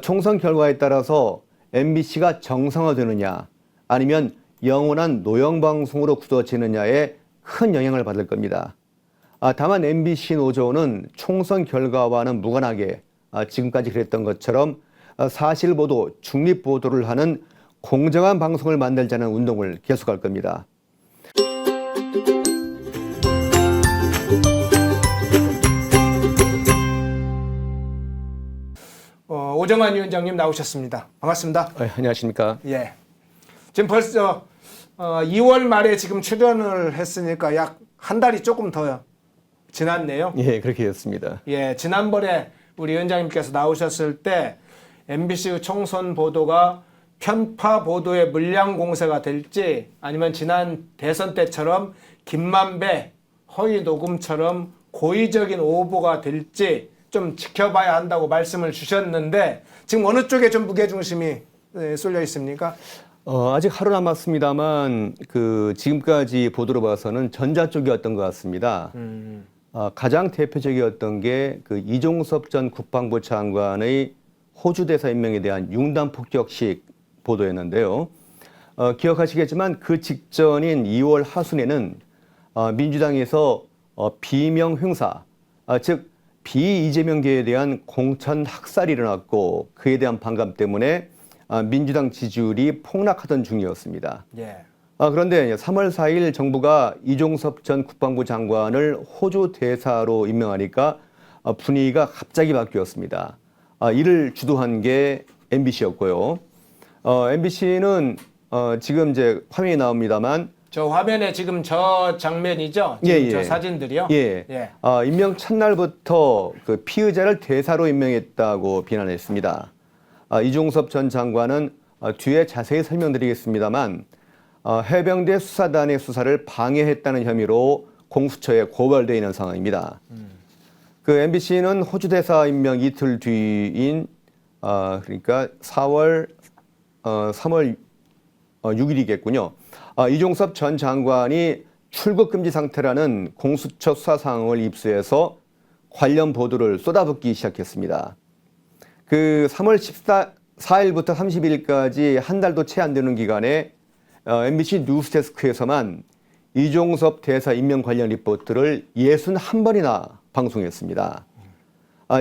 총선 결과에 따라서 MBC가 정상화되느냐 아니면 영원한 노영방송으로 굳어지느냐에 큰 영향을 받을 겁니다. 다만 MBC 노조는 총선 결과와는 무관하게 지금까지 그랬던 것처럼 사실보도, 중립보도를 하는 공정한 방송을 만들자는 운동을 계속할 겁니다. 오정환 위원장님 나오셨습니다. 반갑습니다. 안녕하십니까? 예. 지금 벌써 2월 말에 지금 출연을 했으니까 약 한 달이 조금 더 지났네요. 예, 그렇게 됐습니다. 예, 지난번에 우리 위원장님께서 나오셨을 때 MBC 총선 보도가 편파 보도의 물량 공세가 될지 아니면 지난 대선 때처럼 김만배 허위 녹음처럼 고의적인 오보가 될지 좀 지켜봐야 한다고 말씀을 주셨는데 지금 어느 쪽에 좀 무게중심이 쏠려 있습니까? 아직 하루 남았습니다만 지금까지 보도로 봐서는 전자 쪽이었던 것 같습니다. 가장 대표적이었던 게 이종섭 전 국방부 장관의 호주 대사 임명에 대한 융단 폭격식 보도였는데요. 기억하시겠지만 그 직전인 2월 하순에는 민주당에서 비명 행사, 즉 비이재명계에 대한 공천 학살이 일어났고 그에 대한 반감 때문에 민주당 지지율이 폭락하던 중이었습니다. 예. 그런데 3월 4일 정부가 이종섭 전 국방부 장관을 호주 대사로 임명하니까 분위기가 갑자기 바뀌었습니다. 이를 주도한 게 MBC였고요. MBC는 지금 이제 화면이 나옵니다만 저 화면에 지금 저 장면이죠? 지금 예. 저 사진들이요? 예. 예. 임명 첫날부터 피의자를 대사로 임명했다고 비난했습니다. 이종섭 전 장관은 뒤에 자세히 설명드리겠습니다만 해병대 수사단의 수사를 방해했다는 혐의로 공수처에 고발되어 있는 상황입니다. MBC는 호주 대사 임명 이틀 뒤인 그러니까 3월 6일이겠군요. 이종섭 전 장관이 출국 금지 상태라는 공수처 수사 상황을 입수해서 관련 보도를 쏟아붓기 시작했습니다. 3월 14일부터 30일까지 한 달도 채 안 되는 기간에 MBC 뉴스데스크에서만 이종섭 대사 임명 관련 리포트를 61번이나 방송했습니다.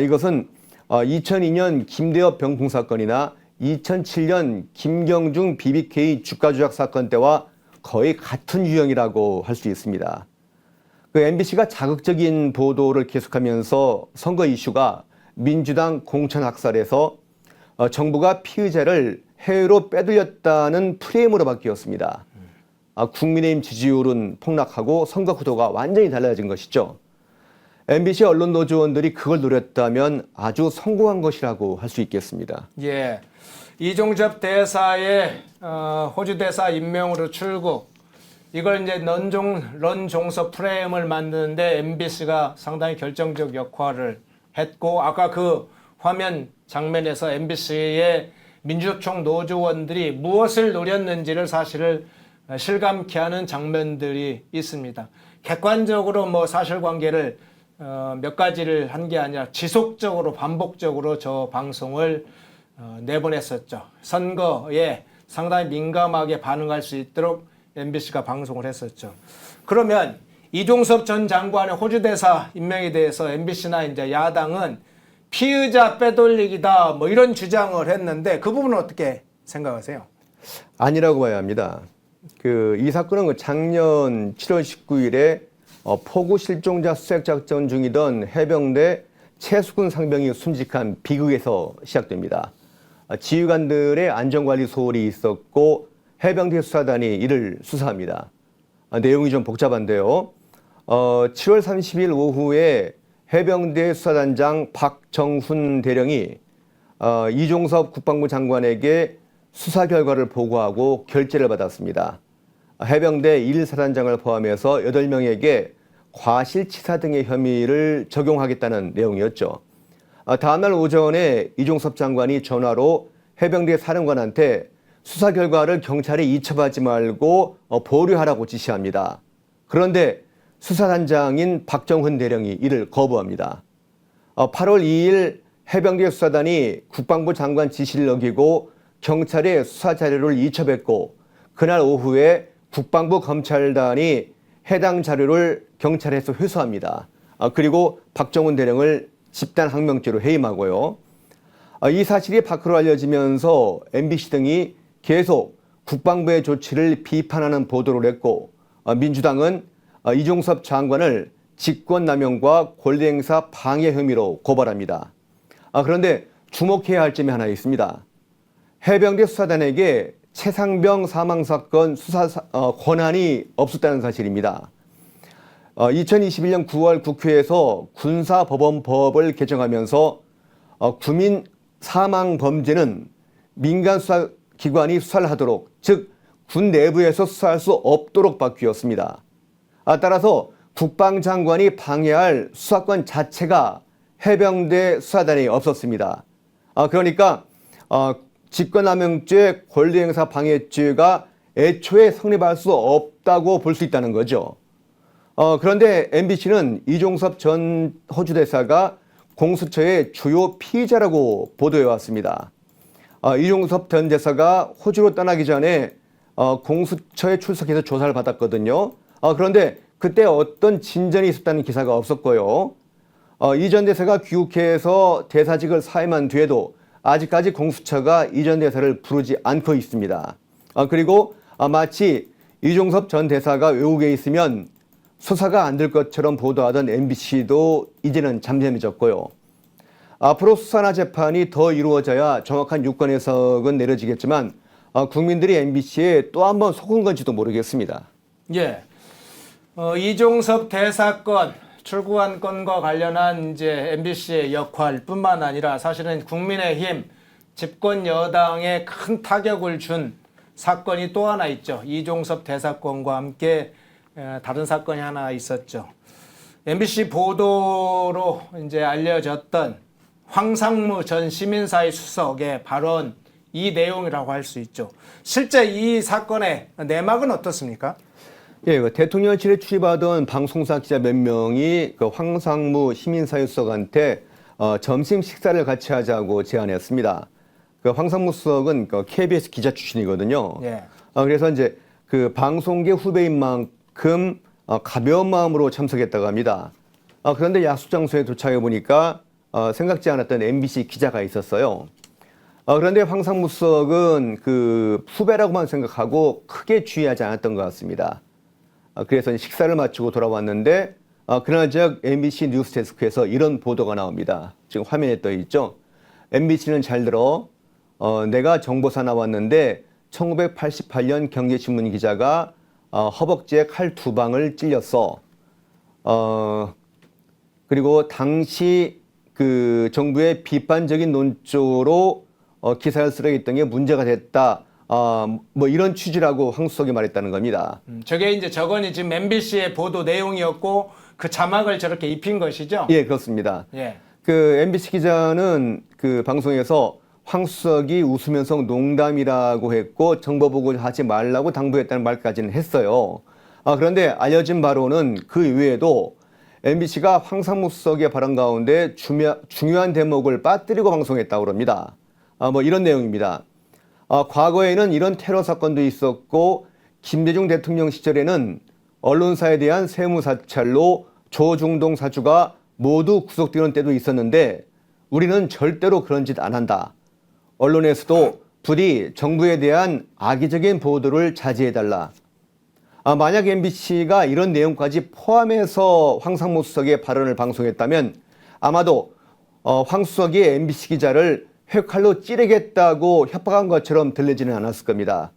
이것은 2002년 김대엽 병풍 사건이나 2007년 김경중 BBK 주가 조작 사건 때와 거의 같은 유형이라고 할 수 있습니다. MBC가 자극적인 보도를 계속하면서 선거 이슈가 민주당 공천 학살에서 정부가 피의자를 해외로 빼돌렸다는 프레임으로 바뀌었습니다. 국민의힘 지지율은 폭락하고 선거 구도가 완전히 달라진 것이죠. MBC 언론 노조원들이 그걸 노렸다면 아주 성공한 것이라고 할 수 있겠습니다. 예. 이종섭 대사의 호주 대사 임명으로 출국, 이걸 이제 런종섭 프레임을 만드는데 MBC가 상당히 결정적 역할을 했고, 아까 그 화면 장면에서 MBC의 민주총 노조원들이 무엇을 노렸는지를 사실을 실감케 하는 장면들이 있습니다. 객관적으로 뭐 사실관계를 몇 가지를 한 게 아니라 지속적으로 반복적으로 저 방송을 내보냈었죠. 선거에 상당히 민감하게 반응할 수 있도록 MBC가 방송을 했었죠. 그러면 이종섭 전 장관의 호주 대사 임명에 대해서 MBC나 이제 야당은 피의자 빼돌리기다 뭐 이런 주장을 했는데 그 부분은 어떻게 생각하세요? 아니라고 봐야 합니다. 이 사건은 작년 7월 19일에 포구 실종자 수색 작전 중이던 해병대 최수근 상병이 순직한 비극에서 시작됩니다. 지휘관들의 안전관리 소홀이 있었고 해병대 수사단이 이를 수사합니다. 내용이 좀 복잡한데요. 7월 30일 오후에 해병대 수사단장 박정훈 대령이 이종섭 국방부 장관에게 수사 결과를 보고하고 결재를 받았습니다. 해병대 1사단장을 포함해서 8명에게 과실치사 등의 혐의를 적용하겠다는 내용이었죠. 다음날 오전에 이종섭 장관이 전화로 해병대 사령관한테 수사 결과를 경찰에 이첩하지 말고 보류하라고 지시합니다. 그런데 수사단장인 박정훈 대령이 이를 거부합니다. 8월 2일 해병대 수사단이 국방부 장관 지시를 어기고 경찰의 수사 자료를 이첩했고 그날 오후에 국방부 검찰단이 해당 자료를 경찰에서 회수합니다. 그리고 박정훈 대령을 집단 항명죄로 해임하고요. 이 사실이 밖으로 알려지면서 MBC 등이 계속 국방부의 조치를 비판하는 보도를 했고 민주당은 이종섭 장관을 직권남용과 권리행사 방해 혐의로 고발합니다. 그런데 주목해야 할 점이 하나 있습니다. 해병대 수사단에게 최상병 사망사건 수사 권한이 없었다는 사실입니다. 2021년 9월 국회에서 군사법원법을 개정하면서 구민 사망 범죄는 민간 수사기관이 수사를 하도록, 즉 군 내부에서 수사할 수 없도록 바뀌었습니다. 따라서 국방장관이 방해할 수사권 자체가 해병대 수사단에 없었습니다. 그러니까 직권남용죄, 권리행사 방해죄가 애초에 성립할 수 없다고 볼 수 있다는 거죠. 그런데 MBC는 이종섭 전 호주 대사가 공수처의 주요 피의자라고 보도해 왔습니다. 이종섭 전 대사가 호주로 떠나기 전에 공수처에 출석해서 조사를 받았거든요. 그런데 그때 어떤 진전이 있었다는 기사가 없었고요. 이 전 대사가 귀국해서 대사직을 사임한 뒤에도 아직까지 공수처가 이 전 대사를 부르지 않고 있습니다. 그리고 마치 이종섭 전 대사가 외국에 있으면 수사가 안 될 것처럼 보도하던 MBC도 이제는 잠잠해졌고요. 앞으로 수사나 재판이 더 이루어져야 정확한 유권 해석은 내려지겠지만 국민들이 MBC에 또 한 번 속은 건지도 모르겠습니다. 예. 이종섭 대사건 출구한 건과 관련한 이제 MBC의 역할뿐만 아니라 사실은 국민의힘 집권 여당에 큰 타격을 준 사건이 또 하나 있죠. 이종섭 대사건과 함께 다른 사건이 하나 있었죠. MBC 보도로 이제 알려졌던 황상무 전 시민사회 수석의 발언, 이 내용이라고 할 수 있죠. 실제 이 사건의 내막은 어떻습니까? 예, 대통령실에 출입하던 방송사 기자 몇 명이 그 황상무 시민사회 수석한테 점심 식사를 같이 하자고 제안했습니다. 그 황상무 수석은 그 KBS 기자 출신이거든요. 예. 그래서 이제 그 방송계 후배인 만큼 가벼운 마음으로 참석했다고 합니다. 그런데 약속 장소에 도착해 보니까 생각지 않았던 MBC 기자가 있었어요. 그런데 황상무 수석은 그 후배라고만 생각하고 크게 주의하지 않았던 것 같습니다. 그래서 식사를 마치고 돌아왔는데 그날 저녁 MBC 뉴스데스크에서 이런 보도가 나옵니다. 지금 화면에 떠 있죠. MBC는 잘 들어. 내가 정보사 나왔는데 1988년 경제신문 기자가 허벅지에 칼 2방을 찔렸어. 그리고 당시 그 정부의 비판적인 논조로 기사를 쓰려했던 게 문제가 됐다. 뭐 이런 취지라고 황 수석이 말했다는 겁니다. 저게 이제 저건이 지금 MBC의 보도 내용이었고 그 자막을 저렇게 입힌 것이죠? 예, 그렇습니다. 예. 그 MBC 기자는 그 방송에서 황 수석이 웃으면서 농담이라고 했고 정보 보고 하지 말라고 당부했다는 말까지는 했어요. 그런데 알려진 바로는 그 이외에도 MBC가 황상무 수석의 발언 가운데 중요한 대목을 빠뜨리고 방송했다고 합니다. 뭐 이런 내용입니다. 과거에는 이런 테러 사건도 있었고 김대중 대통령 시절에는 언론사에 대한 세무사찰로 조중동 사주가 모두 구속되는 때도 있었는데 우리는 절대로 그런 짓 안 한다. 언론에서도 부디 정부에 대한 악의적인 보도를 자제해달라. 만약 MBC가 이런 내용까지 포함해서 황상무 수석의 발언을 방송했다면 아마도 황 수석이 MBC 기자를 회칼로 찌르겠다고 협박한 것처럼 들리지는 않았을 겁니다.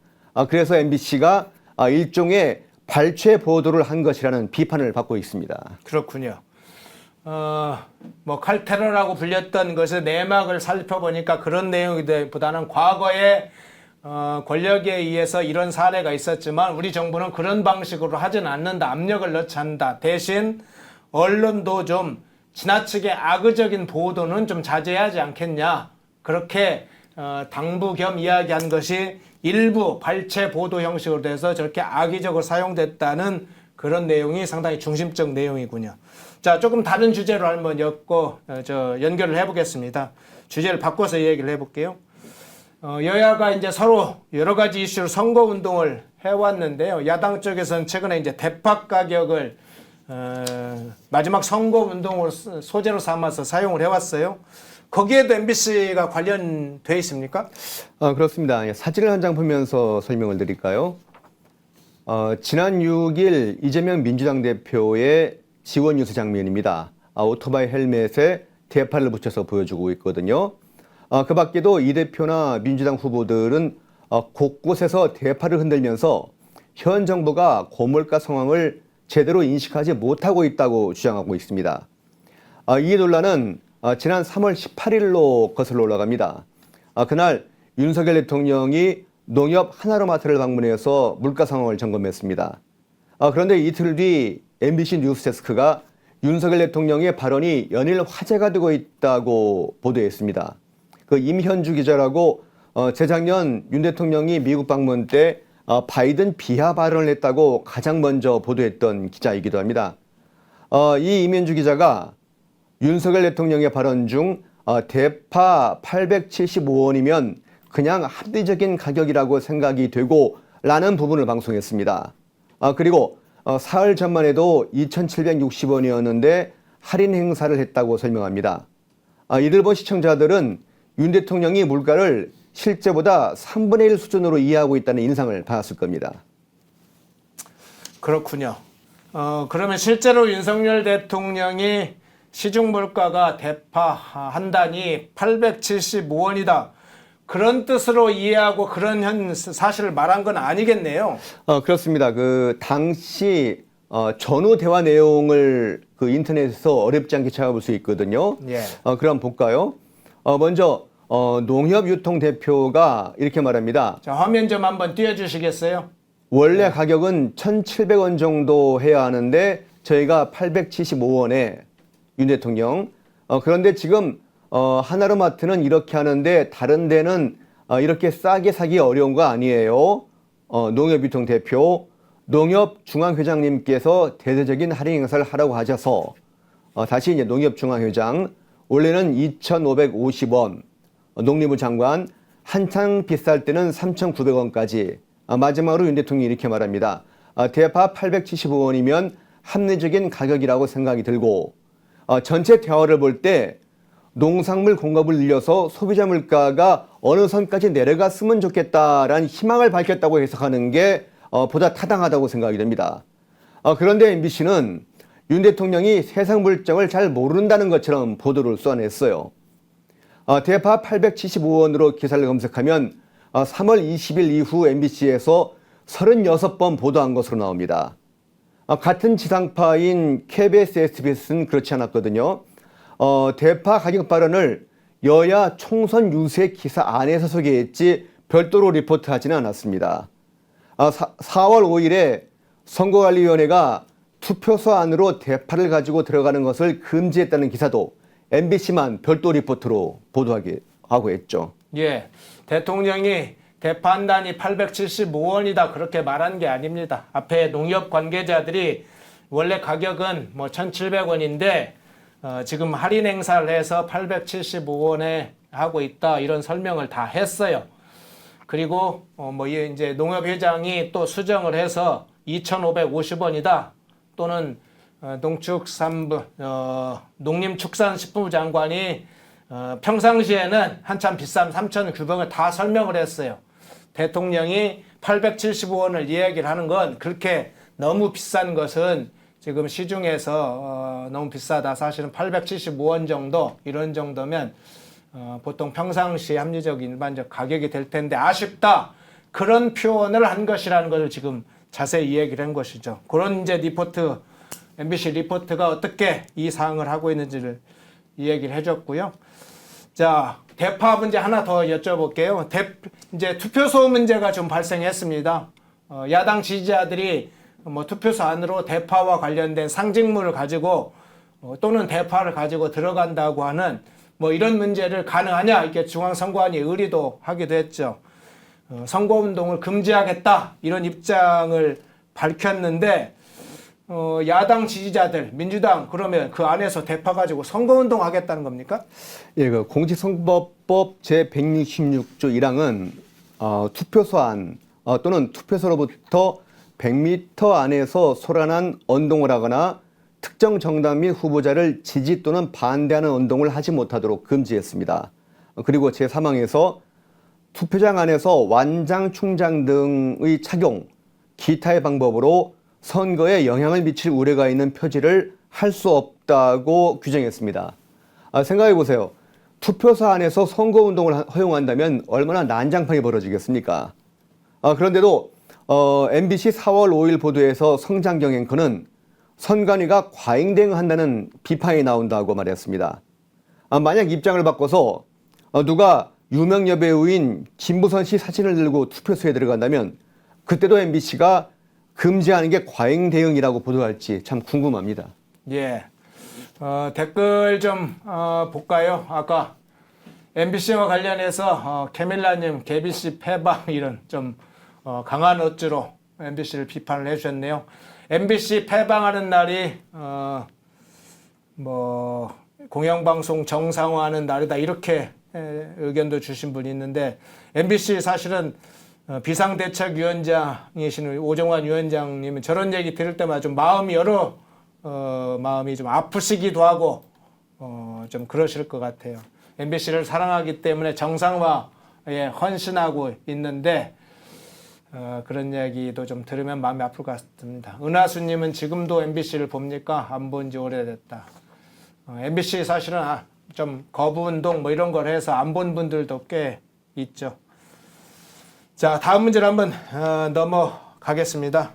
그래서 MBC가 일종의 발췌 보도를 한 것이라는 비판을 받고 있습니다. 그렇군요. 뭐 칼테러라고 불렸던 것의 내막을 살펴보니까 그런 내용보다는 과거에 권력에 의해서 이런 사례가 있었지만 우리 정부는 그런 방식으로 하진 않는다. 압력을 넣지 않는다. 대신 언론도 좀 지나치게 악의적인 보도는 좀 자제하지 않겠냐. 그렇게 당부 겸 이야기한 것이 일부 발췌 보도 형식으로 돼서 저렇게 악의적으로 사용됐다는 그런 내용이 상당히 중심적 내용이군요. 자, 자, 조금 다른 주제로 한번 연결을 해보겠습니다. 주제를 바꿔서 얘기를 해볼게요. 여야가 이제 서로 여러 가지 이슈로 선거 운동을 해왔는데요. 야당 쪽에서는 최근에 이제 대파 가격을 마지막 선거 운동으로 소재로 삼아서 사용을 해왔어요. 거기에도 MBC가 관련돼 있습니까? 그렇습니다. 예, 사진을 한 장 보면서 설명을 드릴까요? 지난 6일 이재명 민주당 대표의 지원 뉴스 장면입니다. 오토바이 헬멧에 대파를 붙여서 보여주고 있거든요. 그 밖에도 이 대표나 민주당 후보들은 곳곳에서 대파를 흔들면서 현 정부가 고물가 상황을 제대로 인식하지 못하고 있다고 주장하고 있습니다. 이 논란은 지난 3월 18일로 거슬러 올라갑니다. 그날 윤석열 대통령이 농협 하나로마트를 방문해서 물가 상황을 점검했습니다. 그런데 이틀 뒤 MBC 뉴스데스크가 윤석열 대통령의 발언이 연일 화제가 되고 있다고 보도했습니다. 그 임현주 기자라고 재작년 윤 대통령이 미국 방문 때 바이든 비하 발언을 했다고 가장 먼저 보도했던 기자이기도 합니다. 이 임현주 기자가 윤석열 대통령의 발언 중 대파 875원이면 그냥 합리적인 가격이라고 생각이 되고 라는 부분을 방송했습니다. 그리고 사흘 전만 해도 2,760원이었는데 할인 행사를 했다고 설명합니다. 이들 본 시청자들은 윤 대통령이 물가를 실제보다 3분의 1 수준으로 이해하고 있다는 인상을 받았을 겁니다. 그렇군요. 그러면 실제로 윤석열 대통령이 시중 물가가 대파 한 단위 875원이다. 그런 뜻으로 이해하고 그런 사실을 말한 건 아니겠네요. 그렇습니다. 그 당시 전후 대화 내용을 그 인터넷에서 어렵지 않게 찾아볼 수 있거든요. 예. 그럼 볼까요? 먼저 농협유통 대표가 이렇게 말합니다. 자, 화면 좀 한번 띄워주시겠어요? 원래 가격은 1,700원 정도 해야 하는데 저희가 875원에 윤 대통령. 그런데 지금 하나로마트는 이렇게 하는데 다른 데는 이렇게 싸게 사기 어려운 거 아니에요. 농협유통 대표, 농협중앙회장님께서 대대적인 할인 행사를 하라고 하셔서 다시 이제 농협중앙회장, 원래는 2,550원, 농림부 장관, 한창 비쌀 때는 3,900원까지. 마지막으로 윤 대통령이 이렇게 말합니다. 대파 875원이면 합리적인 가격이라고 생각이 들고 전체 대화를 볼 때 농산물 공급을 늘려서 소비자 물가가 어느 선까지 내려갔으면 좋겠다라는 희망을 밝혔다고 해석하는 게 보다 타당하다고 생각이 됩니다. 그런데 MBC는 윤 대통령이 세상 물정을 잘 모른다는 것처럼 보도를 쏘아냈어요. 대파 875원으로 기사를 검색하면 3월 20일 이후 MBC에서 36번 보도한 것으로 나옵니다. 같은 지상파인 KBS, SBS는 그렇지 않았거든요. 대파 가격 발언을 여야 총선 유세 기사 안에서 소개했지 별도로 리포트하지는 않았습니다. 4월 5일에 선거관리위원회가 투표소 안으로 대파를 가지고 들어가는 것을 금지했다는 기사도 MBC만 별도 리포트로 보도하고 했죠. 예, 대통령이 대파 한 단위 875원이다 그렇게 말한 게 아닙니다. 앞에 농협 관계자들이 원래 가격은 뭐 1,700원인데 지금 할인 행사를 해서 875원에 하고 있다 이런 설명을 다 했어요. 그리고 이제 농협회장이 또 수정을 해서 2,550원이다 또는 농림축산식품부 장관이 평상시에는 한참 비싼 3,900원 다 설명을 했어요. 대통령이 875원을 이야기를 하는 건 그렇게 너무 비싼 것은 지금 시중에서 너무 비싸다. 사실은 875원 정도 이런 정도면 보통 평상시 합리적인 일반적 가격이 될 텐데 아쉽다. 그런 표현을 한 것이라는 것을 지금 자세히 이야기를 한 것이죠. 그런 이제 리포트 MBC 리포트가 어떻게 이 사항을 하고 있는지를 이야기를 해줬고요. 자, 대파 문제 하나 더 여쭤볼게요. 이제 투표소 문제가 좀 발생했습니다. 야당 지지자들이 투표소 안으로 대파와 관련된 상징물을 가지고 또는 대파를 가지고 들어간다고 하는 이런 문제를 가능하냐 이렇게 중앙선관위 의리도 하기도 했죠. 선거운동을 금지하겠다 이런 입장을 밝혔는데 야당 지지자들, 민주당 그러면 그 안에서 대파 가지고 선거운동 하겠다는 겁니까? 예, 그 공직선거법 제166조 1항은 투표소 안 또는 투표소로부터 100m 안에서 소란한 운동을 하거나 특정 정당 및 후보자를 지지 또는 반대하는 운동을 하지 못하도록 금지했습니다. 그리고 제3항에서 투표장 안에서 완장, 충장 등의 착용, 기타의 방법으로 선거에 영향을 미칠 우려가 있는 표지를 할 수 없다고 규정했습니다. 생각해 보세요. 투표소 안에서 선거운동을 허용한다면 얼마나 난장판이 벌어지겠습니까? 그런데도 MBC 4월 5일 보도에서 성장경 앵커는 선관위가 과잉 대응한다는 비판이 나온다고 말했습니다. 만약 입장을 바꿔서 누가 유명 여배우인 김부선 씨 사진을 들고 투표소에 들어간다면 그때도 MBC가 금지하는 게 과잉 대응이라고 보도할지 참 궁금합니다. 예. 댓글 좀 볼까요? 아까 MBC와 관련해서 캐밀라님, 개비씨 패방 이런 좀 강한 어조로 MBC를 비판을 해주셨네요. MBC 패방하는 날이 뭐 공영방송 정상화하는 날이다 이렇게 의견도 주신 분이 있는데 MBC 사실은 비상대책위원장이신 오정환 위원장님은 저런 얘기 들을 때마다 좀 마음이 마음이 좀 아프시기도 하고 좀 그러실 것 같아요. MBC를 사랑하기 때문에 정상화에 헌신하고 있는데 그런 얘기도 좀 들으면 마음이 아플 것 같습니다. 은하수님은 지금도 MBC를 봅니까? 안 본 지 오래됐다. MBC 사실은 좀 거부운동 뭐 이런 걸 해서 안 본 분들도 꽤 있죠. 자, 다음 문제로 한번 넘어가겠습니다.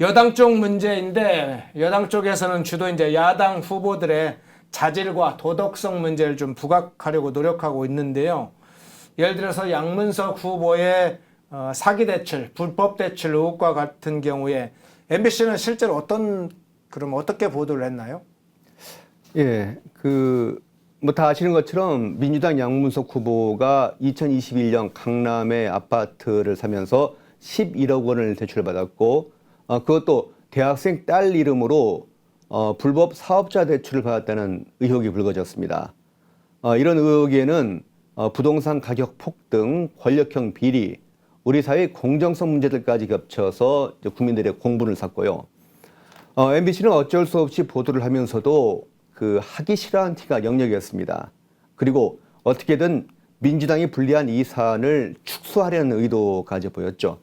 여당 쪽 문제인데 여당 쪽에서는 주로 이제 야당 후보들의 자질과 도덕성 문제를 좀 부각하려고 노력하고 있는데요. 예를 들어서 양문석 후보의 사기 대출, 불법 대출 의혹과 같은 경우에 MBC는 실제로 어떻게 보도를 했나요? 예, 뭐 다 아시는 것처럼 민주당 양문석 후보가 2021년 강남의 아파트를 사면서 11억 원을 대출받았고, 그것도 대학생 딸 이름으로 불법 사업자 대출을 받았다는 의혹이 불거졌습니다. 이런 의혹에는 부동산 가격 폭등, 권력형 비리, 우리 사회의 공정성 문제들까지 겹쳐서 국민들의 공분을 샀고요. MBC는 어쩔 수 없이 보도를 하면서도 하기 싫어하는 티가 역력이었습니다. 그리고 어떻게든 민주당이 불리한 이 사안을 축소하려는 의도까지 보였죠.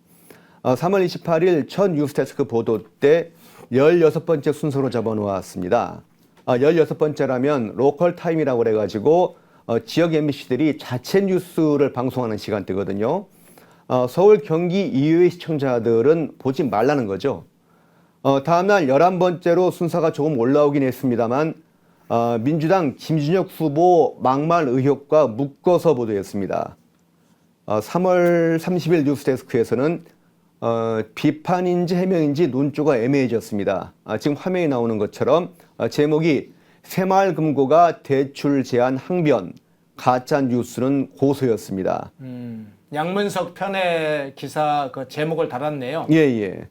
3월 28일 첫 뉴스데스크 보도 때 16번째 순서로 잡아놓았습니다. 16번째라면 로컬 타임이라고 그래가지고 지역 MBC들이 자체 뉴스를 방송하는 시간대거든요. 서울, 경기 이외의 시청자들은 보지 말라는 거죠. 다음날 11번째로 순서가 조금 올라오긴 했습니다만 민주당 김준혁 후보 막말 의혹과 묶어서 보도했습니다. 3월 30일 뉴스데스크에서는 비판인지 해명인지 논조가 애매해졌습니다. 지금 화면에 나오는 것처럼 제목이 새마을금고가 대출 제한 항변, 가짜 뉴스는 고소였습니다. 양문석 편의 기사 그 제목을 달았네요. 예.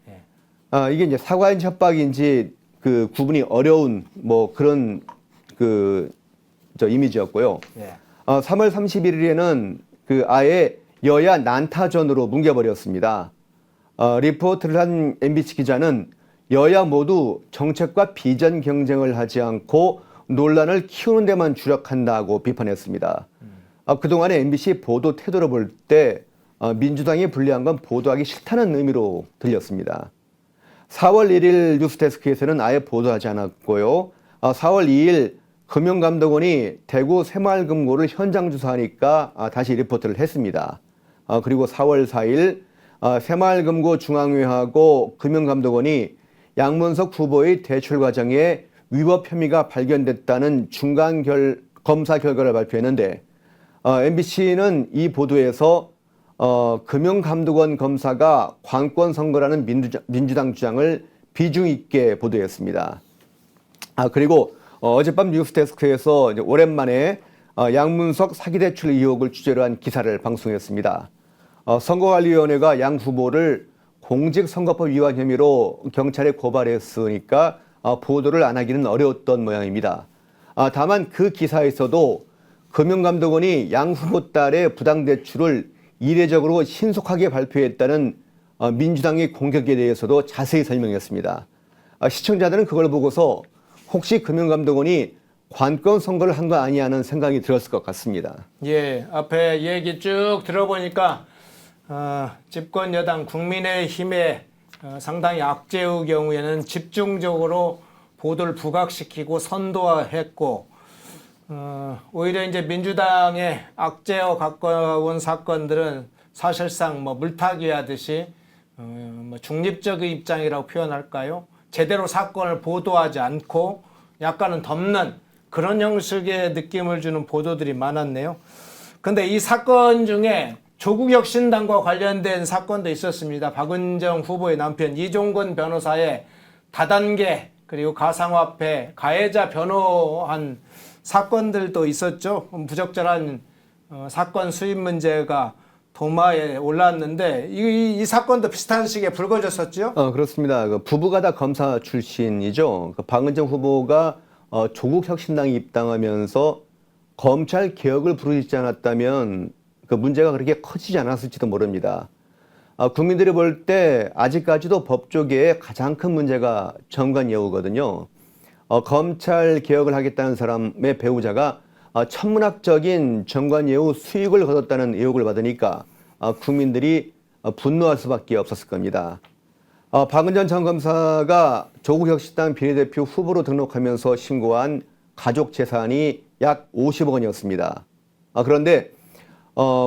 이게 이제 사과인지 협박인지 구분이 어려운 뭐 그런 이미지였고요. 예. 3월 31일에는 아예 여야 난타전으로 뭉개버렸습니다. 리포트를 한 MBC 기자는 여야 모두 정책과 비전 경쟁을 하지 않고 논란을 키우는 데만 주력한다고 비판했습니다. 그동안의 MBC 보도 태도를 볼 때 민주당이 불리한 건 보도하기 싫다는 의미로 들렸습니다. 4월 1일 뉴스데스크에서는 아예 보도하지 않았고요. 4월 2일 금융감독원이 대구 새마을금고를 현장 조사하니까 다시 리포트를 했습니다. 그리고 4월 4일 새마을금고 중앙회하고 금융감독원이 양문석 후보의 대출 과정에 위법 혐의가 발견됐다는 중간 검사 결과를 발표했는데 MBC는 이 보도에서 금융감독원 검사가 관권 선거라는 민주당 주장을 비중 있게 보도했습니다. 그리고 어젯밤 뉴스데스크에서 오랜만에 양문석 사기대출 의혹을 주제로 한 기사를 방송했습니다. 선거관리위원회가 양 후보를 공직선거법 위반 혐의로 경찰에 고발했으니까 보도를 안 하기는 어려웠던 모양입니다. 다만 그 기사에서도 금융감독원이 양 후보 딸의 부당대출을 이례적으로 신속하게 발표했다는 민주당의 공격에 대해서도 자세히 설명했습니다. 시청자들은 그걸 보고서 혹시 금융감독원이 관권 선거를 한 거 아니냐는 생각이 들었을 것 같습니다. 예, 앞에 얘기 쭉 들어보니까 집권 여당 국민의힘의 상당히 악재의 경우에는 집중적으로 보도를 부각시키고 선도화했고 오히려 이제 민주당의 악재와 가까운 사건들은 사실상 뭐 물타기 하듯이 뭐 중립적인 입장이라고 표현할까요? 제대로 사건을 보도하지 않고 약간은 덮는 그런 형식의 느낌을 주는 보도들이 많았네요. 근데 이 사건 중에 조국혁신당과 관련된 사건도 있었습니다. 박은정 후보의 남편 이종건 변호사의 다단계 그리고 가상화폐 가해자 변호한 사건들도 있었죠. 부적절한 사건 수입 문제가 도마에 올랐는데 이 사건도 비슷한 시기에 불거졌었죠. 그렇습니다. 그 부부가 다 검사 출신이죠. 그 박은정 후보가 조국혁신당에 입당하면서 검찰 개혁을 부르짖지 않았다면 그 문제가 그렇게 커지지 않았을지도 모릅니다. 국민들이 볼 때 아직까지도 법조계의 가장 큰 문제가 정관예우거든요. 검찰 개혁을 하겠다는 사람의 배우자가 천문학적인 정관예우 수익을 거뒀다는 의혹을 받으니까 국민들이 분노할 수밖에 없었을 겁니다. 박은정 전 검사가 조국혁신당 비례대표 후보로 등록하면서 신고한 가족 재산이 약 50억 원이었습니다. 그런데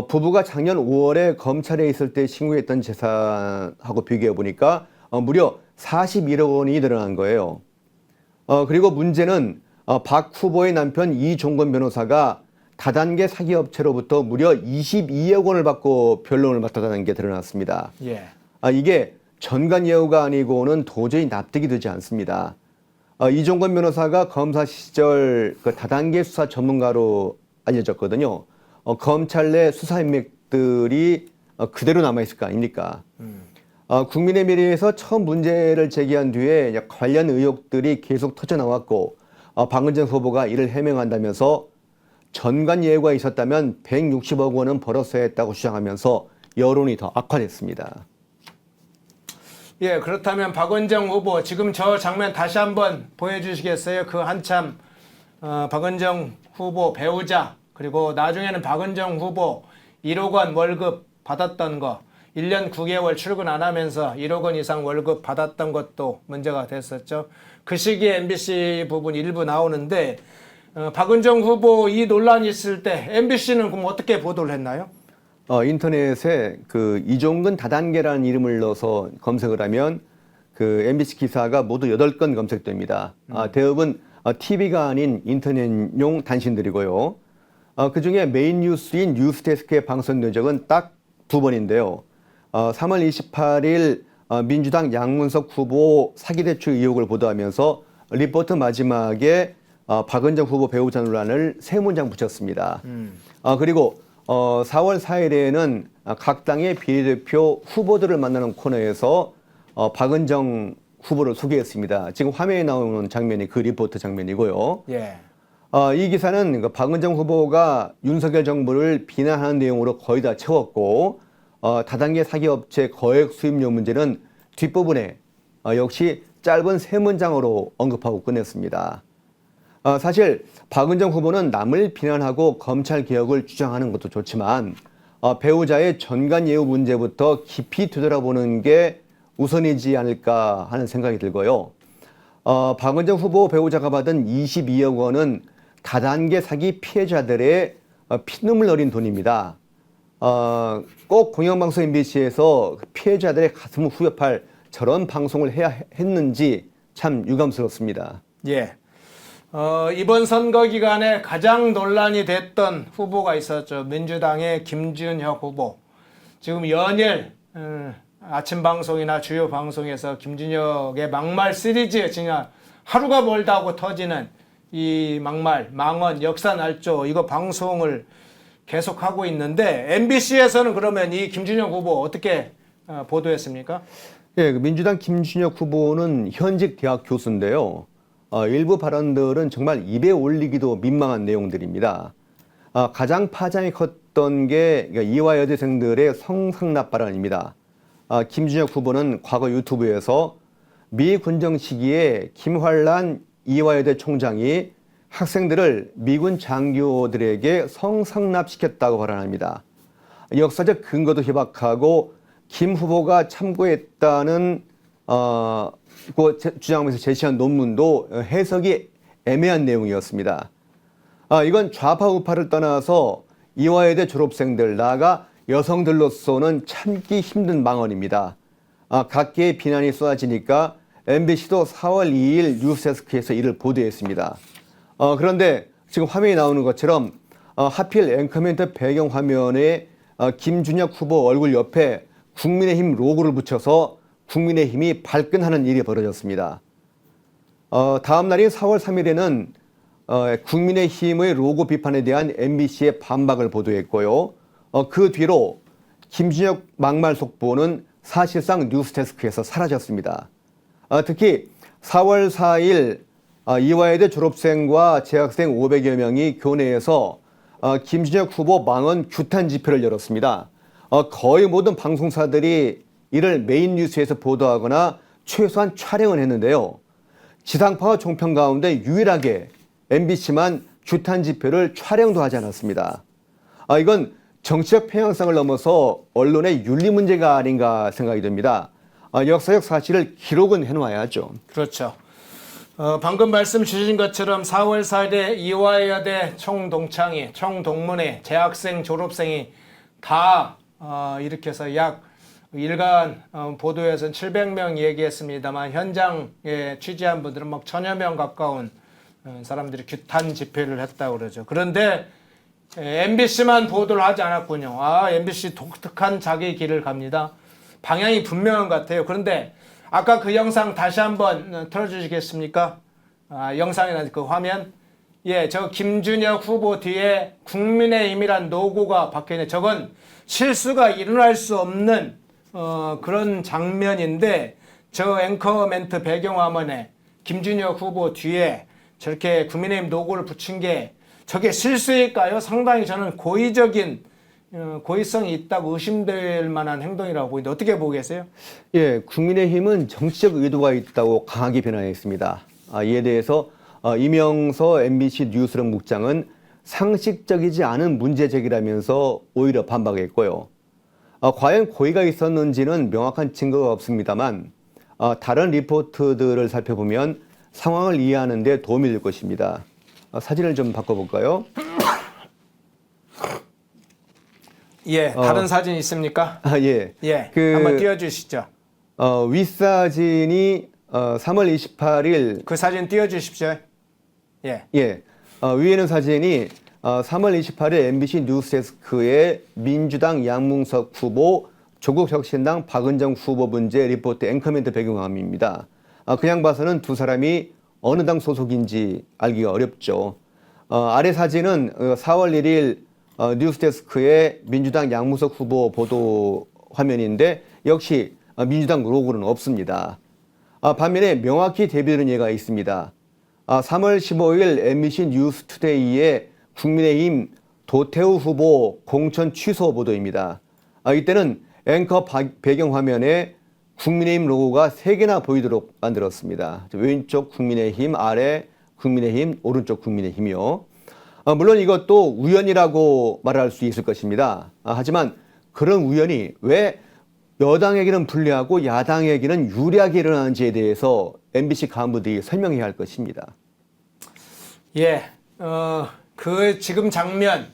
부부가 작년 5월에 검찰에 있을 때 신고했던 재산하고 비교해 보니까 무려 41억 원이 늘어난 거예요. 그리고 문제는 박 후보의 남편 이종건 변호사가 다단계 사기 업체로부터 무려 22억 원을 받고 변론을 맡았다는 게 드러났습니다. 예. 이게 전관예우가 아니고는 도저히 납득이 되지 않습니다. 이종건 변호사가 검사 시절 그 다단계 수사 전문가로 알려졌거든요. 검찰 내 수사 인맥들이 그대로 남아있을 거 아닙니까? 국민의 미래에서 처음 문제를 제기한 뒤에 관련 의혹들이 계속 터져나왔고 박은정 후보가 이를 해명한다면서 전관예우가 있었다면 160억 원은 벌었어야 했다고 주장하면서 여론이 더 악화됐습니다. 예, 그렇다면 박은정 후보 지금 저 장면 다시 한번 보여주시겠어요? 그 한참 박은정 후보 배우자 그리고 나중에는 박은정 후보 1억 원 월급 받았던 거 1년 9개월 출근 안 하면서 1억 원 이상 월급 받았던 것도 문제가 됐었죠. 그 시기에 MBC 부분 일부 나오는데 박은정 후보 이 논란이 있을 때 MBC는 그럼 어떻게 보도를 했나요? 인터넷에 그 이종근 다단계라는 이름을 넣어서 검색을 하면 그 MBC 기사가 모두 8건 검색됩니다. 대부분 TV가 아닌 인터넷용 단신들이고요. 그중에 메인 뉴스인 뉴스데스크에 방송 적은 딱 2번인데요. 3월 28일 민주당 양문석 후보 사기대출 의혹을 보도하면서 리포트 마지막에 박은정 후보 배우자 논란을 3문장 붙였습니다. 그리고 4월 4일에는 각 당의 비례대표 후보들을 만나는 코너에서 박은정 후보를 소개했습니다. 지금 화면에 나오는 장면이 그 리포트 장면이고요. 예. 이 기사는 박은정 후보가 윤석열 정부를 비난하는 내용으로 거의 다 채웠고 다단계 사기업체 거액 수입료 문제는 뒷부분에 역시 짧은 3문장으로 언급하고 끝냈습니다. 사실 박은정 후보는 남을 비난하고 검찰 개혁을 주장하는 것도 좋지만 배우자의 전관예우 문제부터 깊이 되돌아보는 게 우선이지 않을까 하는 생각이 들고요. 박은정 후보 배우자가 받은 22억 원은 다단계 사기 피해자들의 피눈물 어린 돈입니다. 꼭 공영방송 MBC에서 피해자들의 가슴을 후벼팔 저런 방송을 해야 했는지 참 유감스럽습니다. 예. 이번 선거 기간에 가장 논란이 됐던 후보가 있었죠. 민주당의 김준혁 후보. 지금 연일 아침 방송이나 주요 방송에서 김준혁의 막말 시리즈 그냥 하루가 멀다 하고 터지는 이 막말, 망언, 역사날조 이거 방송을 계속하고 있는데 MBC에서는 그러면 이 김준혁 후보 어떻게 보도했습니까? 예, 그 민주당 김준혁 후보는 현직 대학 교수인데요. 일부 발언들은 정말 입에 올리기도 민망한 내용들입니다. 가장 파장이 컸던 게 그러니까 이화여대생들의 성상납 발언입니다. 김준혁 후보는 과거 유튜브에서 미 군정 시기에 김환란 이화여대 총장이 학생들을 미군 장교들에게 성상납시켰다고 발언합니다. 역사적 근거도 희박하고 김 후보가 참고했다는 주장하면서 제시한 논문도 해석이 애매한 내용이었습니다. 이건 좌파 우파를 떠나서 이화여대 졸업생들 나아가 여성들로서는 참기 힘든 망언입니다. 각계의 비난이 쏟아지니까 MBC도 4월 2일 뉴스데스크에서 이를 보도했습니다. 그런데 지금 화면에 나오는 것처럼 하필 앵커멘트 배경 화면에 김준혁 후보 얼굴 옆에 국민의힘 로고를 붙여서 국민의힘이 발끈하는 일이 벌어졌습니다. 다음 날인 4월 3일에는 국민의힘의 로고 비판에 대한 MBC의 반박을 보도했고요. 그 뒤로 김준혁 막말 속보는 사실상 뉴스데스크에서 사라졌습니다. 특히 4월 4일 이화여대 졸업생과 재학생 500여 명이 교내에서 김준혁 후보 망언 규탄 집회를 열었습니다. 거의 모든 방송사들이 이를 메인 뉴스에서 보도하거나 최소한 촬영을 했는데요. 지상파와 종편 가운데 유일하게 MBC만 규탄 집회를 촬영도 하지 않았습니다. 이건 정치적 편향성을 넘어서 언론의 윤리 문제가 아닌가 생각이 듭니다. 역사적 사실을 기록은 해놓아야죠. 그렇죠. 방금 말씀 주신 것처럼 4월 4일에 이화여대 총동창회, 총동문회, 재학생, 졸업생이 다 이렇게 해서 약 일간 보도에서는 700명 얘기했습니다만 현장에 취재한 분들은 막 1000여 명 가까운 사람들이 규탄 집회를 했다고 그러죠. 그런데 MBC만 보도를 하지 않았군요. MBC 독특한 자기 길을 갑니다. 방향이 분명한 것 같아요. 그런데 아까 그 영상 다시 한번 틀어주시겠습니까? 영상이나 그 화면. 예, 저 김준혁 후보 뒤에 국민의힘이란 로고가 박혀있네. 저건 실수가 일어날 수 없는 그런 장면인데 저 앵커 멘트 배경화면에 김준혁 후보 뒤에 저렇게 국민의힘 로고를 붙인 게 저게 실수일까요? 상당히 저는 고의성이 있다고 의심될 만한 행동이라고 보이는데 어떻게 보고 계세요? 예, 국민의힘은 정치적 의도가 있다고 강하게 비난했습니다. 이에 대해서 이명서 MBC 뉴스룸 국장은 상식적이지 않은 문제 제기라면서 오히려 반박했고요. 과연 고의가 있었는지는 명확한 증거가 없습니다만 다른 리포트들을 살펴보면 상황을 이해하는 데 도움이 될 것입니다. 사진을 좀 바꿔볼까요? 예, 다른 사진 있습니까? 예. 예, 한번 띄워주시죠. 윗사진이 3월 28일 그 사진 띄워주십시오. 예. 예. 위에는 사진이 3월 28일 MBC 뉴스데스크의 민주당 양문석 후보, 조국혁신당 박은정 후보 문제 리포트 앵커멘트 배경화면입니다. 그냥 봐서는 두 사람이 어느 당 소속인지 알기가 어렵죠. 아래 사진은 4월 1일 뉴스데스크의 민주당 양문석 후보 보도 화면인데 역시 민주당 로고는 없습니다. 반면에 명확히 대비되는 예가 있습니다. 3월 15일 MBC 뉴스투데이의 국민의힘 도태우 후보 공천 취소 보도입니다. 이때는 앵커 배경화면에 국민의힘 로고가 3개나 보이도록 만들었습니다. 왼쪽 국민의힘, 아래 국민의힘, 오른쪽 국민의힘이요. 물론 이것도 우연이라고 말할 수 있을 것입니다. 하지만 그런 우연이 왜 여당에게는 불리하고 야당에게는 유리하게 일어나는지에 대해서 MBC 간부들이 설명해야 할 것입니다. 예, 그 지금 장면,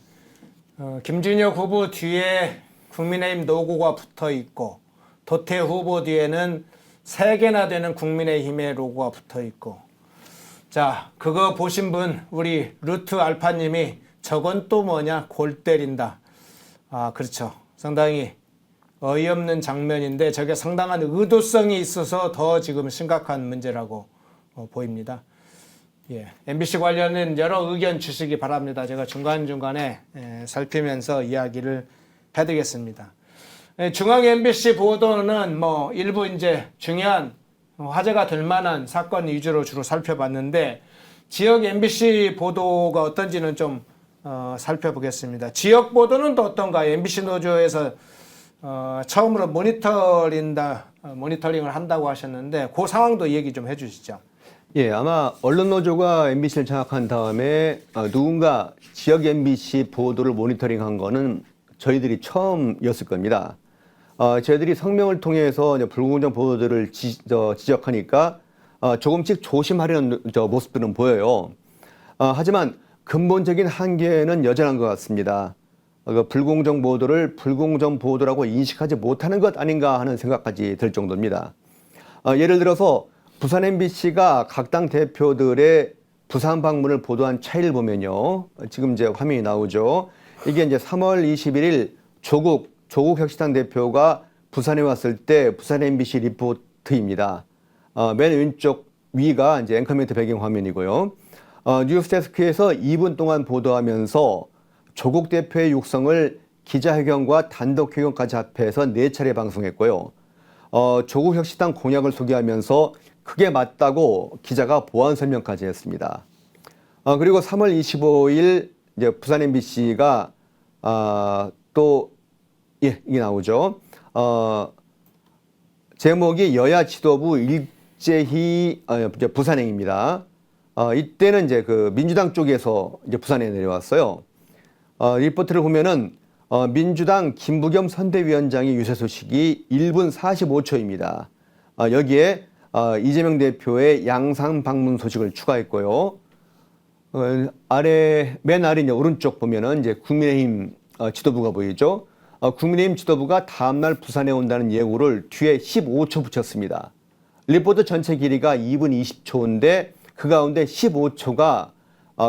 김준혁 후보 뒤에 국민의힘 로고가 붙어 있고 도태 후보 뒤에는 3개나 되는 국민의힘의 로고가 붙어 있고, 자, 그거 보신 분, 우리 루트 알파님이 저건 또 뭐냐, 골 때린다. 그렇죠. 상당히 어이없는 장면인데 저게 상당한 의도성이 있어서 더 지금 심각한 문제라고 보입니다. 예, MBC 관련된 여러 의견 주시기 바랍니다. 제가 중간중간에 살피면서 이야기를 해드리겠습니다. 중앙 MBC 보도는 뭐 일부 이제 중요한 화제가 될 만한 사건 위주로 주로 살펴봤는데 지역 MBC 보도가 어떤지는 좀 살펴보겠습니다. 지역 보도는 또 어떤가? MBC 노조에서 처음으로 모니터링을 한다고 하셨는데 그 상황도 얘기 좀 해주시죠. 예, 아마 언론노조가 MBC를 장악한 다음에 누군가 지역 MBC 보도를 모니터링한 거는 저희들이 처음이었을 겁니다. 저희들이 성명을 통해서 불공정 보도들을 지적하니까 조금씩 조심하려는 모습들은 보여요. 하지만 근본적인 한계는 여전한 것 같습니다. 불공정 보도를 불공정 보도라고 인식하지 못하는 것 아닌가 하는 생각까지 들 정도입니다. 예를 들어서 부산 MBC가 각 당 대표들의 부산 방문을 보도한 차이를 보면요. 지금 이제 화면이 나오죠. 이게 이제 3월 21일 조국 혁신당 대표가 부산에 왔을 때 부산 MBC 리포트입니다. 맨 왼쪽 위가 이제 앵커멘트 배경 화면이고요. 뉴스데스크에서 2분 동안 보도하면서 조국 대표의 육성을 기자회견과 단독회견까지 합해서 4차례 방송했고요. 조국 혁신당 공약을 소개하면서 그게 맞다고 기자가 보완 설명까지 했습니다. 그리고 3월 25일 이제 부산 MBC가 이게 나오죠. 제목이 여야 지도부 일제히 부산행입니다. 이때는 이제 그 민주당 쪽에서 이제 부산에 내려왔어요. 리포트를 보면은 민주당 김부겸 선대위원장의 유세 소식이 1분 45초입니다. 여기에 이재명 대표의 양산 방문 소식을 추가했고요. 맨 아래 이제 오른쪽 보면은 이제 국민의힘 지도부가 보이죠. 국민의힘 지도부가 다음날 부산에 온다는 예고를 뒤에 15초 붙였습니다. 리포트 전체 길이가 2분 20초인데 그 가운데 15초가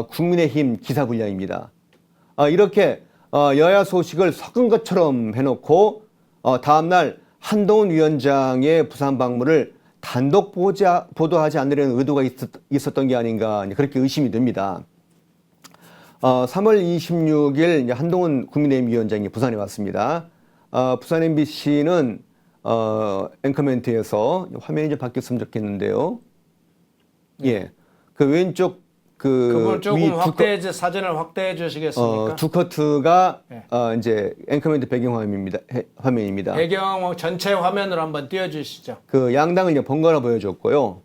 국민의힘 기사 분량입니다. 이렇게 여야 소식을 섞은 것처럼 해놓고 다음날 한동훈 위원장의 부산 방문을 단독 보도하지 않으려는 의도가 있었던 게 아닌가 그렇게 의심이 됩니다. 3월 26일 한동훈 국민의힘 위원장이 부산에 왔습니다. 부산 MBC는 앵커멘트에서 화면이 좀 바뀌었으면 좋겠는데요. 예, 그 왼쪽 그걸 조금 사진을 확대해 주시겠습니까? 두 커트가 이제 앵커멘트 배경 화면입니다. 배경 전체 화면으로 한번 띄워주시죠. 그 양당을 이제 번갈아 보여줬고요.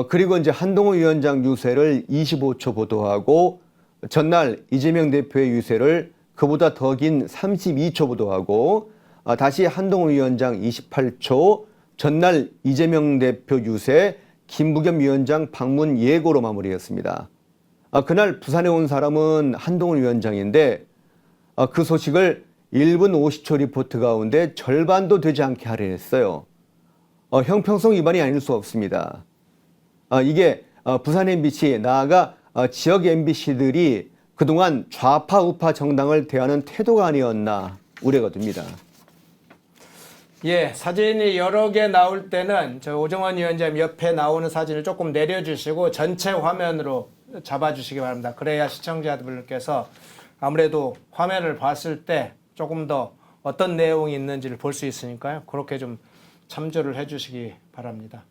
그리고 이제 한동훈 위원장 유세를 25초 보도하고 전날 이재명 대표의 유세를 그보다 더 긴 32초 보도하고 다시 한동훈 위원장 28초, 전날 이재명 대표 유세, 김부겸 위원장 방문 예고로 마무리했습니다. 그날 부산에 온 사람은 한동훈 위원장인데 그 소식을 1분 50초 리포트 가운데 절반도 되지 않게 할애했어요. 형평성 위반이 아닐 수 없습니다. 이게 부산 MBC 나아가 지역 MBC들이 그동안 좌파 우파 정당을 대하는 태도가 아니었나 우려가 됩니다. 예, 사진이 여러 개 나올 때는 저 오정원 위원장 옆에 나오는 사진을 조금 내려주시고 전체 화면으로 잡아주시기 바랍니다. 그래야 시청자분들께서 아무래도 화면을 봤을 때 조금 더 어떤 내용이 있는지를 볼 수 있으니까요. 그렇게 좀 참조를 해주시기 바랍니다.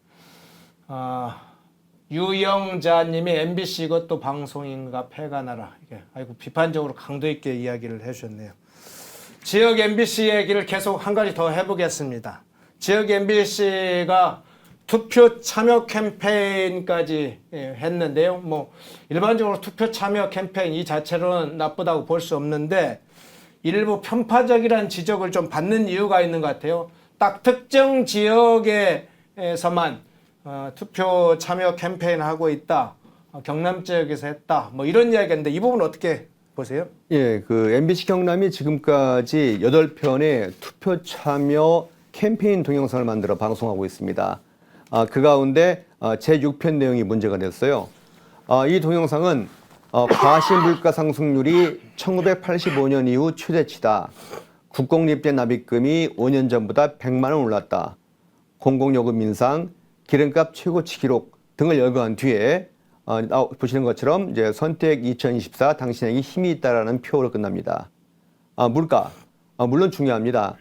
유영자님이 MBC 이것도 방송인가 패가 나라. 이게 아이고 비판적으로 강도 있게 이야기를 해주셨네요. 지역 MBC 얘기를 계속 한 가지 더 해보겠습니다. 지역 MBC가 투표 참여 캠페인까지 했는데요. 뭐 일반적으로 투표 참여 캠페인 이 자체로는 나쁘다고 볼 수 없는데 일부 편파적이라는 지적을 좀 받는 이유가 있는 것 같아요. 딱 특정 지역에서만 투표 참여 캠페인 하고 있다. 경남 지역에서 했다. 뭐 이런 이야기인데 이 부분 어떻게 보세요? 예, 그 MBC 경남이 지금까지 8편의 투표 참여 캠페인 동영상을 만들어 방송하고 있습니다. 그 가운데 제6편 내용이 문제가 됐어요. 이 동영상은 과실 물가 상승률이 1985년 이후 최대치다. 국공립대 납입금이 5년 전보다 100만 원 올랐다. 공공요금 인상, 기름값 최고치 기록 등을 열거한 뒤에 보시는 것처럼 이제 선택 2024 당신에게 힘이 있다라는 표어로 끝납니다. 물가 물론 중요합니다.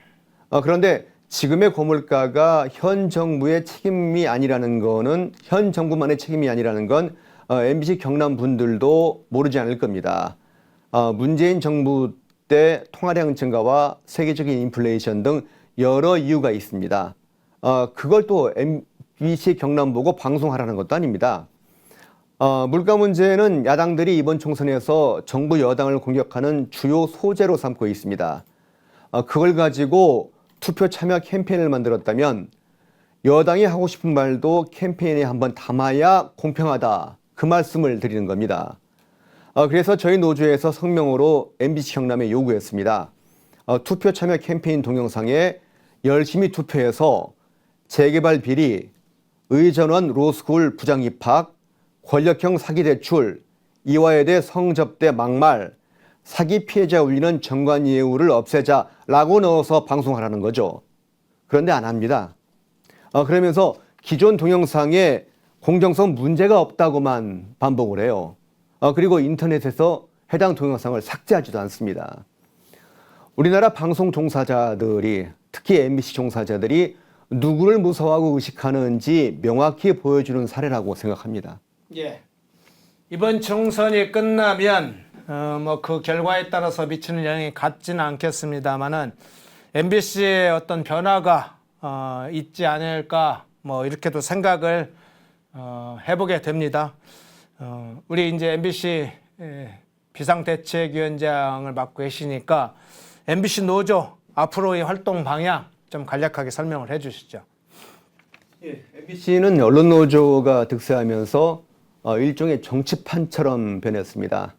그런데 지금의 고물가가 현 정부의 책임이 아니라는 거는 현 정부만의 책임이 아니라는 건 MBC 경남 분들도 모르지 않을 겁니다. 문재인 정부 때 통화량 증가와 세계적인 인플레이션 등 여러 이유가 있습니다. 그걸 또 MBC 경남 보고 방송하라는 것도 아닙니다. 물가 문제는 야당들이 이번 총선에서 정부 여당을 공격하는 주요 소재로 삼고 있습니다. 그걸 가지고 투표 참여 캠페인을 만들었다면 여당이 하고 싶은 말도 캠페인에 한번 담아야 공평하다. 그 말씀을 드리는 겁니다. 그래서 저희 노조에서 성명으로 MBC 경남에 요구했습니다. 투표 참여 캠페인 동영상에 열심히 투표해서 재개발 비리, 의전원 로스쿨 부장 입학, 권력형 사기 대출, 이화여대 성접대 막말, 사기 피해자 울리는 정관예우를 없애자라고 넣어서 방송하라는 거죠. 그런데 안 합니다. 그러면서 기존 동영상에 공정성 문제가 없다고만 반복을 해요. 그리고 인터넷에서 해당 동영상을 삭제하지도 않습니다. 우리나라 방송 종사자들이, 특히 MBC 종사자들이 누구를 무서워하고 의식하는지 명확히 보여주는 사례라고 생각합니다. 예. 이번 총선이 끝나면 그 결과에 따라서 미치는 영향이 같지는 않겠습니다만은 MBC의 어떤 변화가 있지 않을까 이렇게도 생각을 해보게 됩니다. 우리 이제 MBC 비상대책위원장을 맡고 계시니까 MBC 노조 앞으로의 활동 방향 좀 간략하게 설명을 해주시죠. MBC는 언론노조가 득세하면서 일종의 정치판처럼 변했습니다.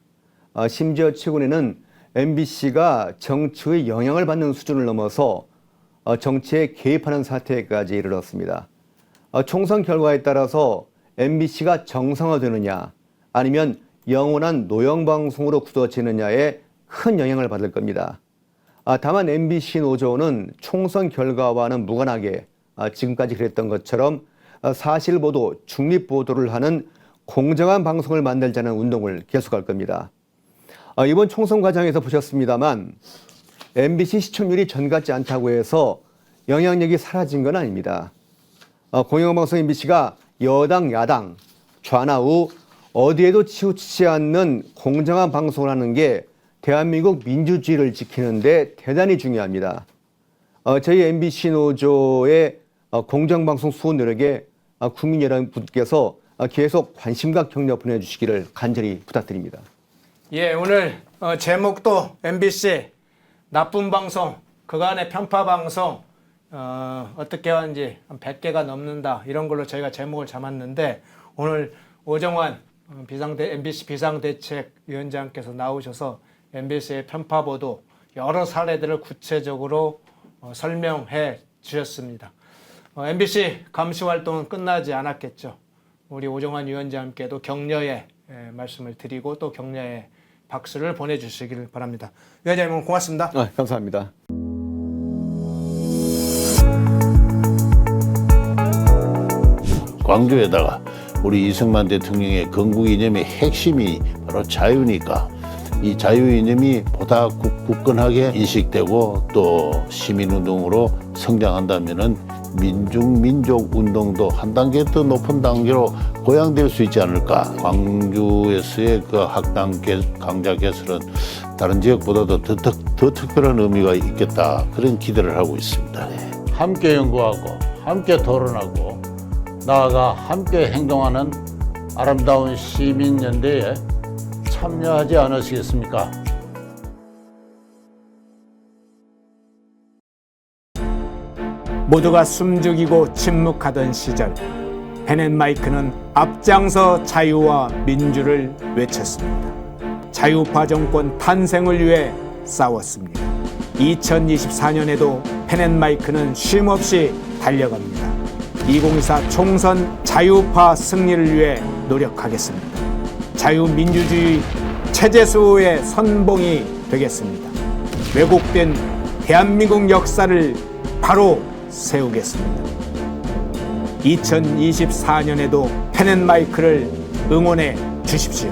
심지어 최근에는 MBC가 정치의 영향을 받는 수준을 넘어서 정치에 개입하는 사태까지 이르렀습니다. 총선 결과에 따라서 MBC가 정상화되느냐 아니면 영원한 노영방송으로 굳어지느냐에 큰 영향을 받을 겁니다. 다만 MBC 노조는 총선 결과와는 무관하게 지금까지 그랬던 것처럼 사실보도, 중립보도를 하는 공정한 방송을 만들자는 운동을 계속할 겁니다. 이번 총선 과정에서 보셨습니다만 MBC 시청률이 전 같지 않다고 해서 영향력이 사라진 건 아닙니다. 공영방송 MBC가 여당, 야당, 좌나우 어디에도 치우치지 않는 공정한 방송을 하는 게 대한민국 민주주의를 지키는데 대단히 중요합니다. 저희 MBC 노조의 공정방송 수호 노력에 국민 여러분께서 계속 관심과 격려 보내주시기를 간절히 부탁드립니다. 예, 오늘 제목도 MBC 나쁜 방송, 그간의 편파 방송 어떻게 하는지 한 100개가 넘는다 이런 걸로 저희가 제목을 잡았는데 오늘 오정환 MBC 비상대책위원장께서 나오셔서 MBC의 편파 보도 여러 사례들을 구체적으로 설명해 주셨습니다. MBC 감시 활동은 끝나지 않았겠죠. 우리 오정환 위원장님께도 격려의 말씀을 드리고 또 격려의 박수를 보내주시길 바랍니다. 위원장님 고맙습니다. 감사합니다. 광주에다가 우리 이승만 대통령의 건국 이념의 핵심이 바로 자유니까 이 자유 이념이 보다 굳건하게 인식되고 또 시민운동으로 성장한다면은 민족 운동도 한 단계 더 높은 단계로 고양될 수 있지 않을까. 광주에서의 그 학당 강좌 개설은 다른 지역보다도 더 특별한 의미가 있겠다. 그런 기대를 하고 있습니다. 함께 연구하고 함께 토론하고 나아가 함께 행동하는 아름다운 시민연대에 참여하지 않으시겠습니까? 모두가 숨죽이고 침묵하던 시절 펜앤마이크는 앞장서 자유와 민주를 외쳤습니다. 자유파 정권 탄생을 위해 싸웠습니다. 2024년에도 펜앤마이크는 쉼없이 달려갑니다. 2024 총선 자유파 승리를 위해 노력하겠습니다. 자유민주주의 체제수호의 선봉이 되겠습니다. 왜곡된 대한민국 역사를 바로 세우겠습니다. 2024년에도 펜앤마이크를 응원해 주십시오.